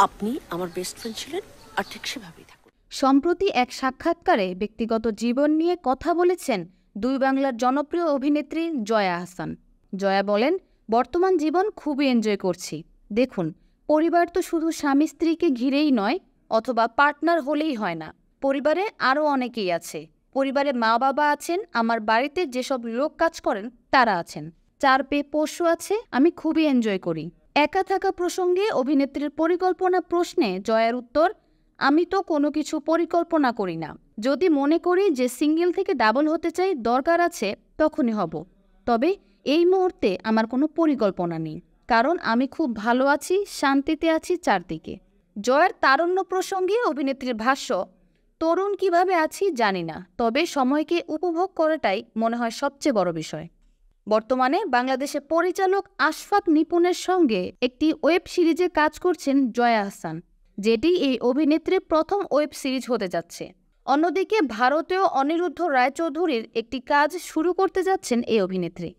আপনি আমার best friend ছিলেন আর ঠিক সেভাবেই থাকুন। সম্প্রতি এক সাক্ষাৎকারে ব্যক্তিগত জীবন নিয়ে কথা বলেছেন দুই বাংলার জনপ্রিয় অভিনেত্রী জয়া আহসান। জয়া বলেন, বর্তমান জীবন খুবই এনজয় করছি। দেখুন, পরিবার তো শুধু স্বামী স্ত্রীকে ঘিরেই নয়, অথবা পার্টনার হলেই হয় না। পরিবারে আরও অনেকেই আছে। পরিবারে মা বাবা আছেন, আমার বাড়িতে যেসব লোক কাজ করেন তারা আছেন, 4 পেয়ে পশু আছে। আমি খুবই এনজয় করি। একা থাকা প্রসঙ্গে অভিনেত্রীর পরিকল্পনা প্রশ্নে জয়ার উত্তর, আমি তো কোনো কিছু পরিকল্পনা করি না। যদি মনে করি যে সিঙ্গেল থেকে ডাবল হতে চাই, দরকার আছে, তখনই হব। তবে এই মুহূর্তে আমার কোনো পরিকল্পনা নেই, কারণ আমি খুব ভালো আছি, শান্তিতে আছি চারদিকে। জয়ের তারুণ্য প্রসঙ্গে অভিনেত্রীর ভাষ্য, তরুণ কিভাবে আছি জানি না, তবে সময়কে উপভোগ করাটাই মনে হয় সবচেয়ে বড় বিষয়। বর্তমানে বাংলাদেশে পরিচালক আশফাক নিপুণের সঙ্গে একটি ওয়েব সিরিজে কাজ করছেন জয়া আহসান, যেটি এই অভিনেত্রীর প্রথম ওয়েব সিরিজ হতে যাচ্ছে। অন্যদিকে ভারতেও অনিরুদ্ধ রায়চৌধুরীর একটি কাজ শুরু করতে যাচ্ছেন এই অভিনেত্রী।